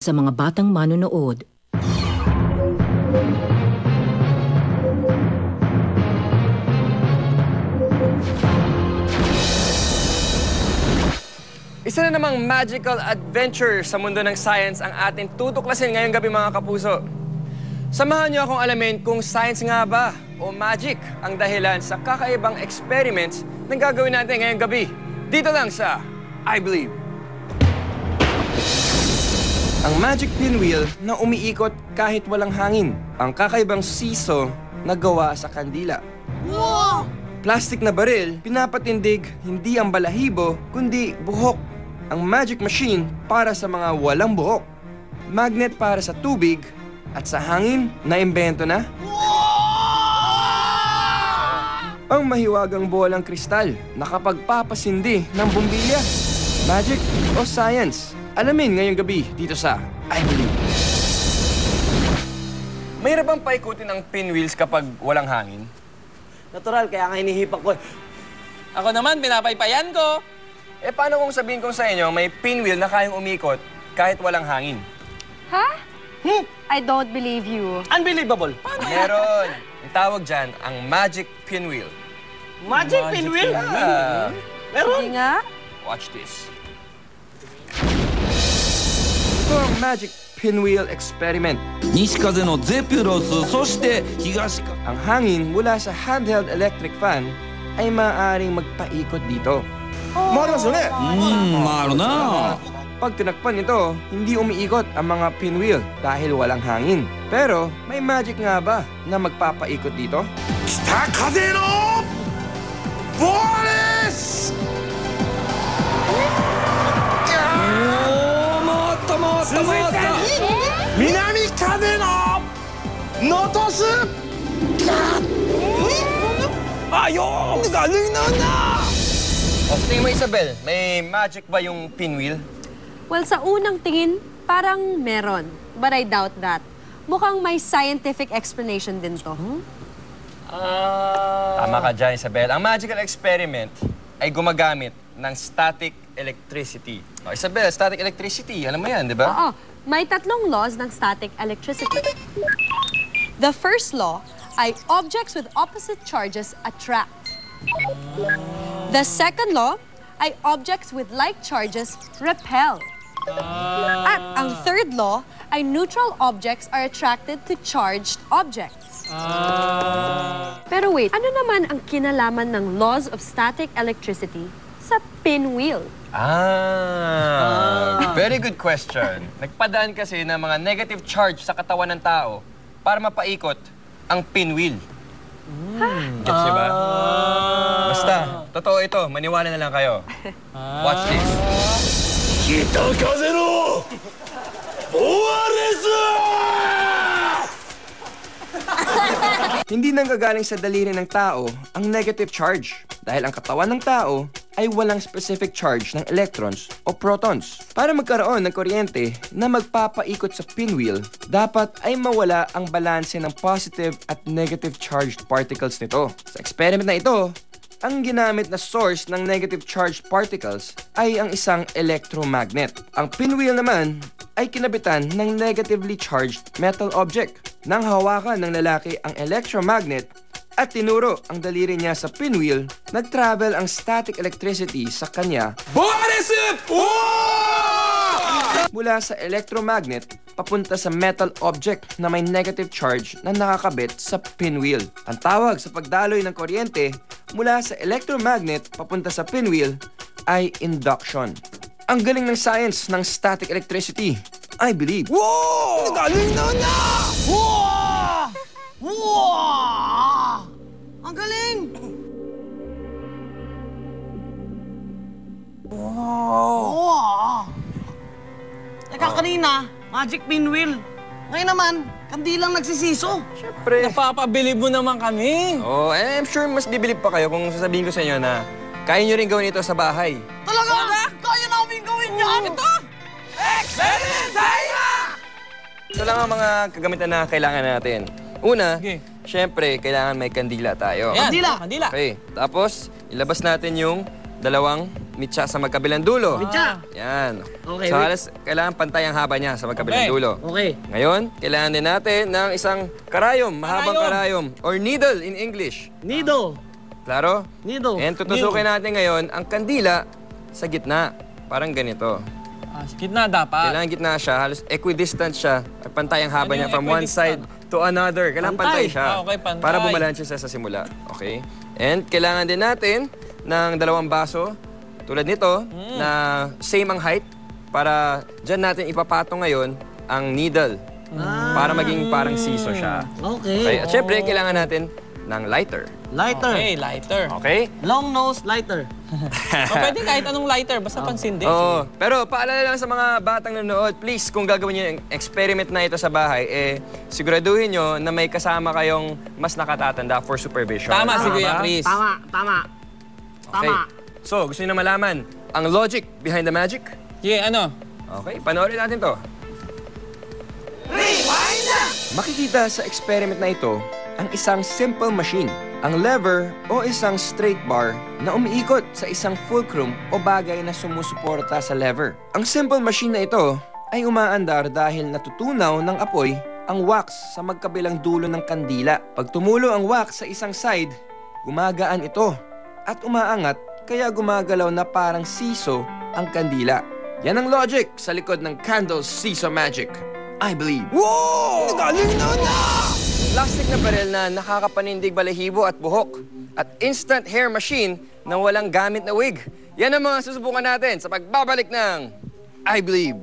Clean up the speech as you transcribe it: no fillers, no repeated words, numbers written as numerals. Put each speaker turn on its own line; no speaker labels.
sa mga batang manonood.
Isa na namang magical adventure sa mundo ng science ang ating tutuklasin ngayong gabi, mga kapuso. Samahan niyo akong alamin kung science nga ba o magic ang dahilan sa kakaibang experiments na gagawin natin ngayong gabi. Dito lang sa I Believe. Ang magic pinwheel na umiikot kahit walang hangin. Ang kakaibang siso na gawa sa kandila.
Wow!
Plastic na baril, pinapatindig hindi ang balahibo, kundi buhok. Ang magic machine para sa mga walang buhok. Magnet para sa tubig at sa hangin na imbento na. Ang mahiwagang bolang kristal na kapagpapasindi ng bumbilya. Magic o science? Alamin ngayong gabi dito sa I Believe. Mahirap bang paikutin ang pinwheels kapag walang hangin?
Natural, kaya nga hinihipak ko eh.
Ako naman, pinapaypayan ko.
Eh, paano kung sabihin ko sa inyo may pinwheel na kayang umikot kahit walang hangin?
Ha? I don't believe you.
Unbelievable.
Meron. Ang tawag dyan, ang magic pinwheel.
Magic pinwheel?
Ah,
Meron?
Hindi nga.
watch this. Ito ang magic pinwheel experiment.
西風のゼピュロス、そして東風。
Ang hangin mula sa handheld electric fan ay maaaring magpaikot dito.
回りますよね。
回るな。
Pag tinakpan ito, hindi umiikot ang mga pinwheel dahil walang hangin. Pero may magic nga ba na magpapaikot dito?
北風のボーレス。
おお、回った回った回った。
南風のノトス。Ayun! Galing na!
O, sa tingin mo, Isabel, may magic ba yung pinwheel?
Well, sa unang tingin, parang meron. But I doubt that. Mukhang may scientific explanation din to.
Tama ka dyan, Isabel. Ang magical experiment ay gumagamit ng static electricity. O, Isabel, static electricity, alam mo yan, di ba?
Oo. May tatlong laws ng static electricity. The first law ay objects with opposite charges attract. The second law ay objects with like charges repel. At ang third law ay neutral objects are attracted to charged objects. Pero wait, ano naman ang kinalaman ng laws of static electricity sa pinwheel?
Very good question. Nagpadaan kasi ng mga negative charge sa katawan ng tao para mapaikot ang pinwheel. Gets niyo ba? Basta, totoo ito. Maniwala na lang kayo. Watch this.
北風のボーレス。
Hindi nanggagaling sa daliri ng tao ang negative charge dahil ang katawan ng tao ay walang specific charge ng electrons o protons. Para magkaroon ng kuryente na magpapaikot sa pinwheel, dapat ay mawala ang balanse ng positive at negative charged particles nito. Sa experiment na ito, ang ginamit na source ng negative charged particles ay ang isang electromagnet. Ang pinwheel naman ay kinabitan ng negatively charged metal object. Nang hawakan ng lalaki ang electromagnet at tinuro ang daliri niya sa pinwheel, nag-travel ang static electricity sa kanya
ボーレス。おお。
mula sa electromagnet papunta sa metal object na may negative charge na nakakabit sa pinwheel. Ang tawag sa pagdaloy ng kuryente mula sa electromagnet papunta sa pinwheel ay induction. Ang galing ng science ng static electricity, I believe.
Wow! Galing na! Wow! Wow! Ang galing! Wow! Teka, kanina, magic pinwheel. Ngayon naman, kandilang nagsisiso.
Siyempre.
Napapabilib mo naman kami.
Oh, I'm sure mas bibilib pa kayo kung sasabihin ko sa inyo na kaya nyo rin gawin ito sa bahay.
Talaga? Kaya namin gawin yan! Ito! Experiment tayo!
Ito lang ang mga kagamitan na kailangan natin. Una,
Okay.
syempre, kailangan may kandila tayo.
Ayan,
Kandila.
Kandila.
Okay, tapos ilabas natin yung dalawang mitsa sa magkabilang dulo.
Mitsa.
Yan.
Okay,
So,
wait.
halos kailangan pantay ang haba niya sa magkabilang
Okay.
dulo.
Okay.
Ngayon, kailangan din natin ng isang karayom, mahabang karayom, or needle in English.
Needle.
Klaro?
Needle.
And tutusukin natin ngayon ang kandila sa gitna. Parang ganito.
Sa gitna dapat.
Kailangan gitna siya, halos equidistant siya, at pantay ang haba
Ano
niya
yung
from one side to another. Kailangan pantay
Pantay.
siya.
Okay, pantay.
Para bumalansya siya sa simula. Okay? And kailangan din natin ng 2 baso, tulad nito, na same ang height, para dyan natin ipapatong ngayon ang needle. Para maging parang siso siya.
Okay.
Okay? At syempre, kailangan natin ng lighter.
Lighter.
Okay, lighter.
Okay?
Long nose lighter.
O pwede kahit anong lighter, basta pansindi.
Oo. Pero paalala lang sa mga batang nanonood, please, kung gagawin niyo yung experiment na ito sa bahay, siguraduhin niyo na may kasama kayong mas nakatatanda for supervision.
Tama si Kuya
ba?
Chris.
Tama.
Okay. So, gusto niyo na malaman ang logic behind the magic?
Sige, ano?
Okay, panoorin natin to. Makikita sa experiment na ito ang isang simple machine, ang lever o isang straight bar na umiikot sa isang fulcrum o bagay na sumusuporta sa lever. Ang simple machine na ito ay umaandar dahil natutunaw ng apoy ang wax sa magkabilang dulo ng kandila. Pag tumulo ang wax sa isang side, gumagaan ito at umaangat kaya gumagalaw na parang siso ang kandila. Yan ang logic sa likod ng Candle Siso Magic. I believe. Wow! Nagaling na! Plastic na baril na nakakapanindig balahibo at buhok. At instant hair machine na walang gamit na wig. Yan ang mga susubukan natin sa pagbabalik ng I Believe.